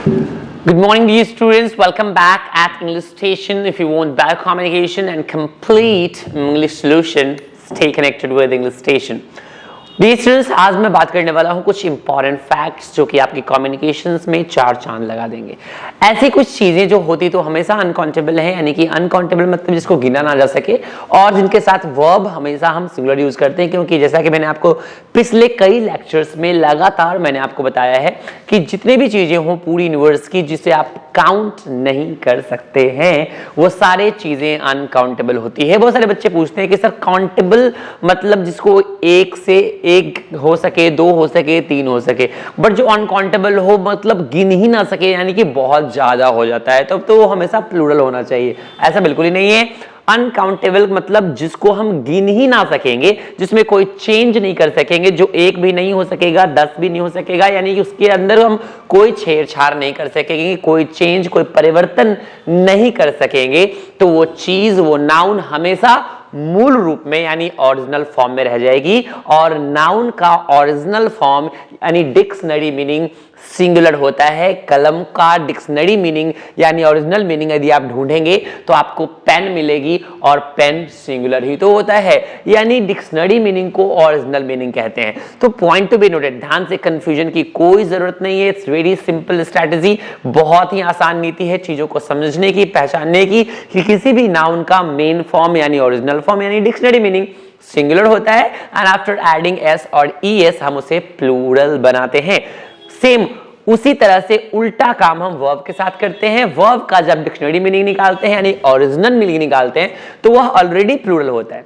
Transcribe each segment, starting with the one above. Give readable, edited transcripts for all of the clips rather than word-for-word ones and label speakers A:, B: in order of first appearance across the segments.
A: Good morning, dear students. Welcome back at English Station. If you want better communication and complete English solution, stay connected with English Station. Dear students, आज मैं बात करने वाला हूँ कुछ important facts जो कि आपकी कम्युनिकेशंस में चार चांद लगा देंगे। ऐसी कुछ चीजें जो होती तो हमेशा अनकाउंटेबल है, यानी कि अनकाउंटेबल मतलब जिसको गिना ना जा सके, और जिनके साथ वर्ब हमेशा हम सिंगुलर यूज करते हैं, क्योंकि जैसा कि मैंने आपको पिछले कई लेक्चर्स में लगातार मैंने आपको बताया है कि जितने भी चीजें हों पूरी यूनिवर्स की जिसे आप काउंट नहीं कर सकते हैं, वो सारे चीजें अनकाउंटेबल होती है। बहुत सारे बच्चे पूछते हैं कि सर काउंटेबल मतलब जिसको एक से एक हो सके, दो हो सके, तीन हो सके, बट जो अनकाउंटेबल हो मतलब गिन ही ना सके, यानी कि बहुत ज्यादा हो जाता है, तब तो वो हमेशा प्लूरल होना चाहिए। ऐसा बिल्कुल ही नहीं है। अनकाउंटेबल मतलब जिसको हम गिन ही ना सकेंगे, जिसमें कोई चेंज नहीं कर सकेंगे, जो एक भी नहीं हो सकेगा, 10 भी नहीं हो सकेगा, यानी कि उसके अंदर हम कोई छेड़छाड़ नहीं कर सकेंगे, कोई चेंज, कोई परिवर्तन नहीं कर सकेंगे, तो वो चीज, वो नाउन हमेशा मूल रूप में यानी ओरिजिनल फॉर्म में रह जाएगी। और नाउन का ओरिजिनल फॉर्म यानी डिक्शनरी मीनिंग सिंगुलर होता है। कलम का डिक्शनरी मीनिंग यानी ओरिजिनल मीनिंग यदि आप ढूंढेंगे तो आपको पेन मिलेगी, और पेन सिंगुलर ही तो होता है, यानी डिक्शनरी मीनिंग को ओरिजिनल मीनिंग कहते हैं। तो पॉइंट टू बी नोटेड, ध्यान से कंफ्यूजन की कोई जरूरत नहीं है। इट्स वेरी सिंपल स्ट्रेटजी, बहुत ही आसान नीति है चीजों को समझने की, पहचानने की, कि किसी भी नाउन का मेन फॉर्म यानी ओरिजिनल फॉर्म यानी डिक्शनरी मीनिंग सिंगुलर होता है, एंड आफ्टर एडिंग एस और ईएस हम उसे प्लूरल बनाते हैं। सेम उसी तरह से उल्टा काम हम वर्ब के साथ करते हैं। वर्ब का जब डिक्शनरी मीनिंग निकालते हैं यानी ओरिजिनल मीनिंग निकालते हैं तो वह ऑलरेडी प्लूरल होता है,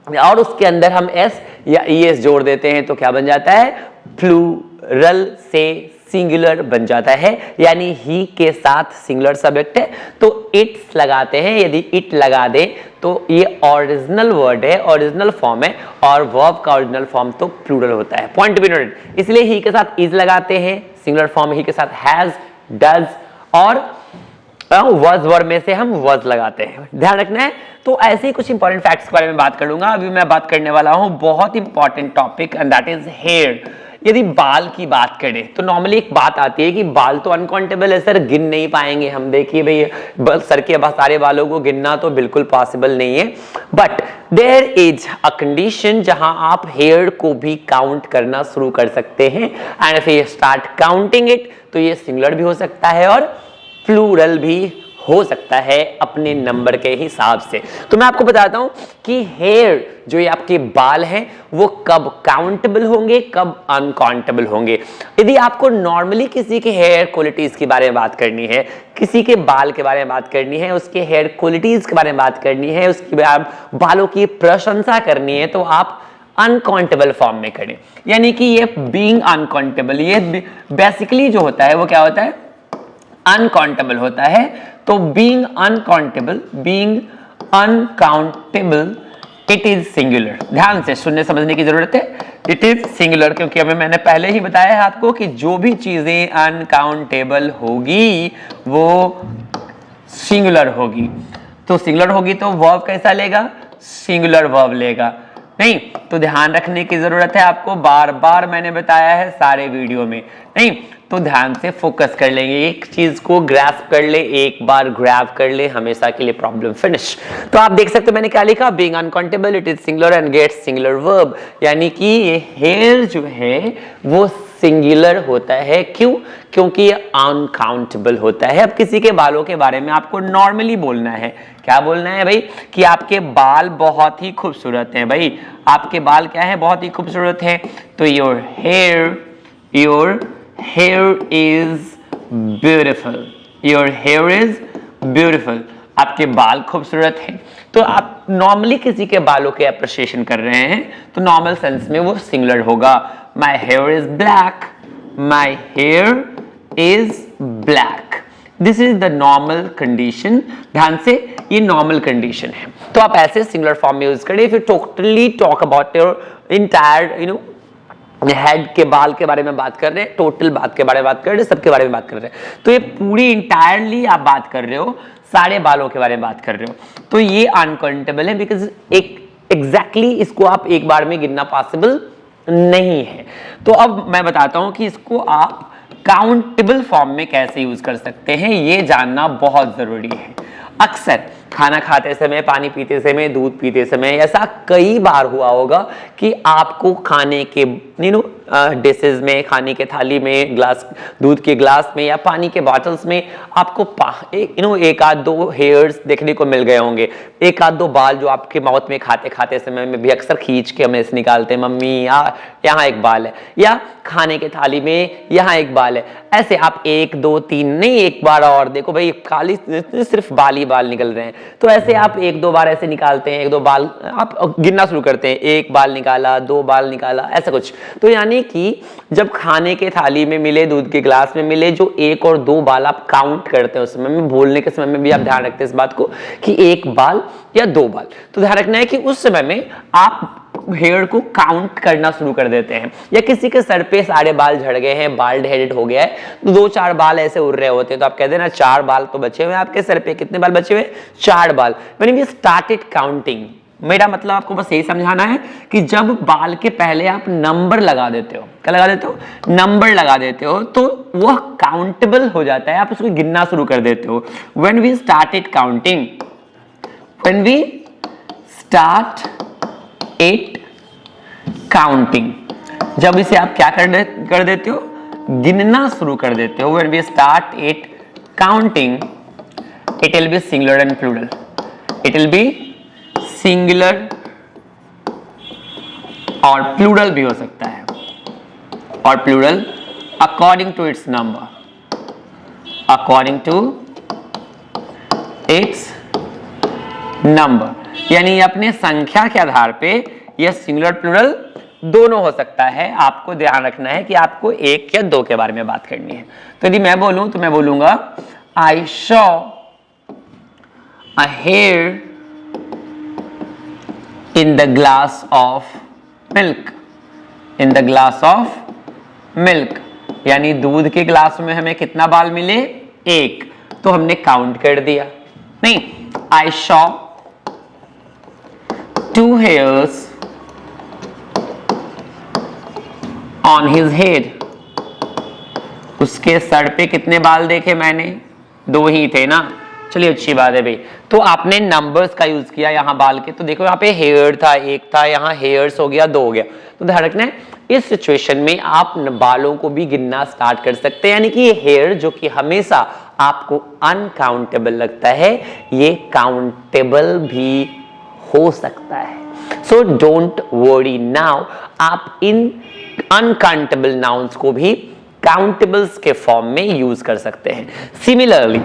A: और उसके अंदर हम एस या ईएस जोड़ देते हैं तो क्या बन जाता है, प्लूरल से सिंगुलर बन जाता है। यानी ही के साथ सिंगुलर सब्जेक्ट है तो इट्स लगाते हैं, यदि इट लगा दें तो ये ओरिजिनल वर्ड है, ओरिजिनल फॉर्म है, और वर्ब का ओरिजिनल फॉर्म तो प्लूरल होता है। पॉइंट टू बी नोटेड, इसलिए ही के साथ इज लगाते हैं, सिंगुलर फॉर्म ही के साथ हैज, डज, और वॉज वर्ड में से हम वॉज लगाते हैं, ध्यान रखना है। तो ऐसे ही कुछ इंपॉर्टेंट फैक्ट्स के बारे में बात कर लूंगा। अभी मैं बात करने वाला हूं बहुत important topic, and that is here. यदि बाल की बात करें तो नॉर्मली एक बात आती है कि बाल तो अनकाउंटेबल है सर, गिन नहीं पाएंगे हम। देखिए भाई, सर के सारे बालों को गिनना तो बिल्कुल पॉसिबल नहीं है, but there is a condition जहां आप हेयर को भी काउंट करना शुरू कर सकते हैं, and if you start counting it तो ये सिंगुलर भी हो सकता है और प्लूरल भी हो सकता है अपने नंबर के हिसाब से। तो मैं आपको बताता हूं कि हेयर जो ये आपके बाल हैं वो कब काउंटेबल होंगे, कब अनकाउंटेबल होंगे। यदि आपको नॉर्मली किसी के हेयर क्वालिटीज के बारे में बात करनी है, किसी के बाल के बारे में बात करनी है, उसके हेयर क्वालिटीज के बारे में बात करनी है, उसकी बालों की प्रशंसा करनी है, तो आप अनकाउंटेबल फॉर्म में करें। यानी कि ये बीइंग अनकाउंटेबल, ये बेसिकली जो होता है वो क्या होता है, अनकाउंटेबल होता है। तो being uncountable, it is singular. ध्यान से सुनने समझने की जरूरत है, इट इज सिंगुलर, क्योंकि अभी मैंने पहले ही बताया है आपको कि जो भी चीजें अनकाउंटेबल होगी वो सिंगुलर होगी। तो सिंगुलर होगी तो वर्ब कैसा लेगा, सिंगुलर वर्ब लेगा। नहीं तो ध्यान रखने की जरूरत है आपको, बार बार मैंने बताया है सारे वीडियो में। नहीं तो ध्यान से फोकस कर लेंगे, एक चीज को ग्रैस्प कर ले, एक बार ग्रैब कर ले, हमेशा के लिए प्रॉब्लम फिनिश। तो आप देख सकते हो मैंने क्या लिखा, being uncountable it is singular and gets singular verb, यानी कि ये हेयर जो है वो सिंगुलर होता है। क्यों? क्योंकि ये अनकाउंटेबल होता है। अब किसी के बालों के बारे में आपको नॉर्मली बोलना है, क्या बोलना है भाई, कि आपके बाल बहुत ही खूबसूरत हैं। भाई आपके बाल क्या है, बहुत ही खूबसूरत है। तो your hair is beautiful, your hair is beautiful, आपके बाल खूबसूरत हैं। तो आप नॉर्मली किसी के बालों के अप्रिशिएशन कर रहे हैं तो नॉर्मल सेंस में वो सिंगुलर होगा। my hair is black, my hair is black, this is the normal condition. ध्यान से ये नॉर्मल कंडीशन है, तो आप ऐसे सिंगुलर फॉर्म में यूज करें। If you totally talk about your entire head के बाल के बारे में बात कर रहे हैं, टोटल बात के बारे में बात कर रहे हैं, सबके बारे में बात कर रहे हैं, तो ये पूरी इंटायरली आप बात कर रहे हो, सारे बालों के बारे में बात कर रहे हो, तो ये अनकाउंटेबल है, बिकॉज एग्जैक्टली इसको आप एक बार में गिनना पॉसिबल नहीं है। तो अब मैं बताता हूं कि इसको आप काउंटेबल फॉर्म में कैसे यूज कर सकते हैं ये जानना बहुत जरूरी है। अक्सर खाना खाते समय, पानी पीते समय, दूध पीते समय ऐसा कई बार हुआ होगा कि आपको खाने के डिशेज में, खाने के थाली में, ग्लास, दूध के ग्लास में या पानी के बॉटल्स में आपको एक आध दो हेयर्स देखने को मिल गए होंगे, एक आध दो बाल जो आपके माउथ में खाते खाते समय में भी अक्सर खींच के हम ऐसे निकालते हैं, मम्मी यहाँ एक बाल है, या खाने के थाली में यहाँ एक बाल है। ऐसे आप एक दो तीन नहीं, एक बार और देखो भाई, खाली सिर्फ बाल ही बाल निकल रहे हैं, तो ऐसे आप एक दो बार ऐसे निकालते हैं, एक दो बाल आप गिनना शुरू करते हैं, एक बाल निकाला, दो बाल निकाला, ऐसा कुछ। तो यानी कि जब खाने के थाली में मिले, दूध के ग्लास में मिले, जो एक और दो बाल आप काउंट करते हैं उस समय में, बोलने के समय में भी आप ध्यान रखते हैं इस बात को कि एक बाल या दो बाल, तो ध्यान रखना है कि उस समय में आप हेयर को काउंट करना शुरू कर देते हैं। या किसी के सर पे सारे बाल झड़ गए हैं, बाल्ड हेडेड हो गया है, तो दो चार बाल ऐसे उड़ रहे होते हैं, तो आप कहते हैं ना 4 बाल तो बचे हुए हैं आपके सर पे। कितने बाल बचे हुए? 4 बाल। व्हेन वी स्टार्टेड काउंटिंग, मेरा मतलब आपको बस यही समझाना है कि जब बाल के पहले आप नंबर लगा देते हो, क्या लगा देते हो? नंबर लगा देते हो, तो वह काउंटेबल हो जाता है, आप उसको गिनना शुरू कर देते हो। When we started counting, when we start it counting, जब इसे आप क्या कर देते हो? गिनना शुरू कर देते हो। When we start it counting, it will be singular and plural, it will be singular और प्लूरल भी हो सकता है, और plural according to its number, according to its number, यानी अपने संख्या के आधार पे यह सिंगुलर प्लूरल दोनों हो सकता है। आपको ध्यान रखना है कि आपको एक या दो के बारे में बात करनी है। तो यदि मैं बोलूं तो मैं बोलूंगा I saw a here in the glass of milk, in the glass of milk, यानी दूध के ग्लास में हमें कितना बाल मिले? एक, तो हमने काउंट कर दिया। नहीं, I saw 2 hairs on his head, उसके सर पे कितने बाल देखे मैंने? 2 ही थे ना। चलिए अच्छी बात है भाई। तो आपने नंबर्स का यूज किया यहाँ बाल के, तो देखो यहाँ पे हेयर था, एक था, यहाँ हेयर्स हो गया, 2 हो गया। तो ध्यान रखना है इस सिचुएशन में आप बालों को भी गिनना स्टार्ट कर सकते हैं, यानी कि ये हेयर जो कि हमेशा आपको अनकाउंटेबल लगता है, ये काउंटेबल भी हो सकता है। सो डोंट वरी नाउ, आप इन अनकाउंटेबल नाउन्स को भी काउंटेबल्स के फॉर्म में यूज कर सकते हैं। सिमिलरली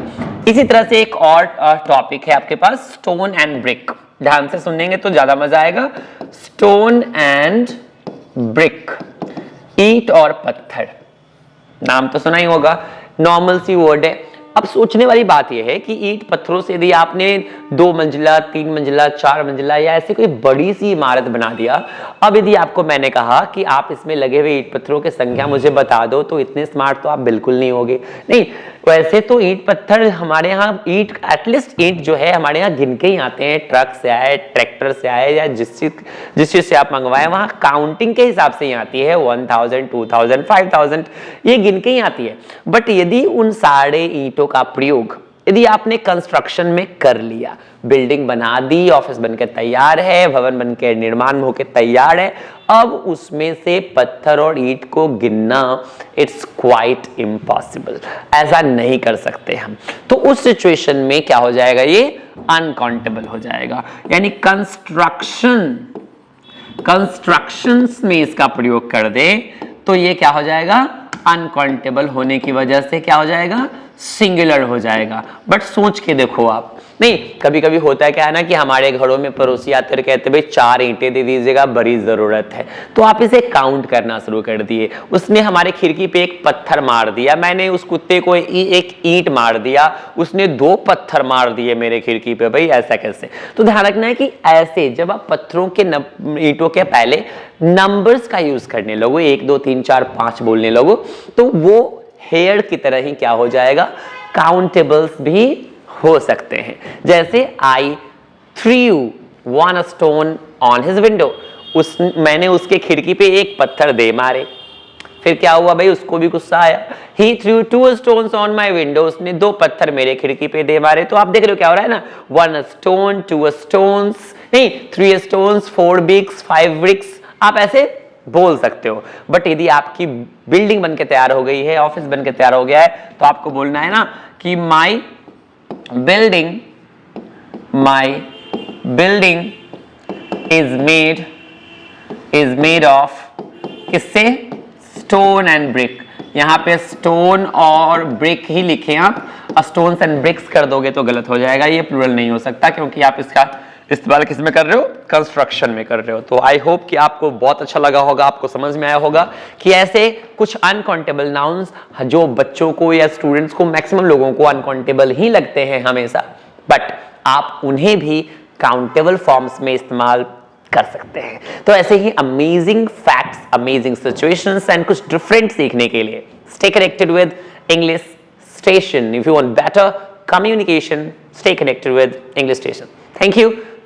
A: इसी तरह से एक और टॉपिक है आपके पास, स्टोन एंड ब्रिक। ध्यान से सुनेंगे तो ज्यादा मजा आएगा। स्टोन एंड ब्रिक, ईंट और पत्थर, नाम तो सुना ही होगा, नॉर्मल सी वर्ड है। अब सोचने वाली बात यह है कि ईंट पत्थरों से यदि आपने 2 मंजिला, 3 मंजिला, 4 मंजिला या ऐसी कोई बड़ी सी इमारत बना दिया, अब यदि आपको मैंने कहा कि आप इसमें लगे हुए ईंट पत्थरों की संख्या मुझे बता दो, तो इतने स्मार्ट तो आप बिल्कुल नहीं होगे। नहीं, वैसे तो ईंट पत्थर हमारे यहाँ, ईंट एटलीस्ट ईंट जो है हमारे यहाँ गिन के ही आते हैं, ट्रक से आए, ट्रैक्टर से आए, या जिस चीज से आप मंगवाए वहां काउंटिंग के हिसाब से ही आती है, 1000, 2000, 5000, ये गिन के ही आती है। बट यदि उन सारे ईंटों का प्रयोग यदि आपने कंस्ट्रक्शन में कर लिया, बिल्डिंग बना दी, ऑफिस बनकर तैयार है, भवन बनकर निर्माण होकर तैयार है, अब उसमें से पत्थर और ईंट को गिनना इट्स क्वाइट इम्पॉसिबल, ऐसा नहीं कर सकते हम। तो उस सिचुएशन में क्या हो जाएगा? ये अनकाउंटेबल हो जाएगा, यानी कंस्ट्रक्शंस में इसका प्रयोग कर दे तो ये क्या हो जाएगा? अनकाउंटेबल होने की वजह से क्या हो जाएगा? सिंगुलर हो जाएगा। बट सोच के देखो आप, नहीं कभी कभी होता है क्या है ना कि हमारे घरों में पड़ोसी आते और कहते भाई 4 ईंटें दे दीजिएगा, बड़ी जरूरत है, तो आप इसे काउंट करना शुरू कर दिए। उसने हमारे खिड़की पे एक पत्थर मार दिया, मैंने उस कुत्ते को एक ईंट मार दिया, उसने 2 पत्थर मार दिए मेरे खिड़की पे, भाई ऐसा कैसे? तो ध्यान रखना है कि ऐसे जब आप पत्थरों के ईंटों के पहले नंबर्स का यूज करने लगो, 1 2 3 4 5 बोलने लगो, तो वो हेयर की तरह ही क्या हो जाएगा? काउंटेबल्स भी हो सकते हैं। जैसे I threw 1 stone on his window, मैंने उसके खिड़की पे एक पत्थर दे मारे, फिर क्या हुआ भाई, उसको भी गुस्सा आया। He threw 2 stones on my window, उसने 2 पत्थर मेरे खिड़की पे दे मारे। तो आप देख रहे हो क्या हो रहा है ना, 1 stone, 2 stones, नहीं 3 stones, 4 bricks, 5 bricks, आप ऐसे बोल सकते हो। बट यदि आपकी बिल्डिंग बनके तैयार हो गई है, ऑफिस बनके तैयार हो गया है, तो आपको बोलना है ना कि माई बिल्डिंग इज मेड ऑफ, किससे, स्टोन एंड ब्रिक। यहाँ पे स्टोन और ब्रिक ही लिखे आप, स्टोन्स एंड ब्रिक्स कर दोगे तो गलत हो जाएगा, ये प्लूरल नहीं हो सकता क्योंकि आप इसका इस्तेमाल किस में कर रहे हो, कंस्ट्रक्शन में कर रहे हो। तो आई होप कि आपको बहुत अच्छा लगा होगा, आपको समझ में आया होगा कि ऐसे कुछ अनकाउंटेबल नाउन्स जो बच्चों को या स्टूडेंट्स को, मैक्सिमम लोगों को अनकाउंटेबल ही लगते हैं हमेशा, बट आप उन्हें भी काउंटेबल फॉर्म्स में इस्तेमाल कर सकते हैं। तो ऐसे ही amazing facts, amazing situations and कुछ डिफरेंट सीखने के लिए stay connected with English Station. If you want better communication, stay connected with English Station. Thank you.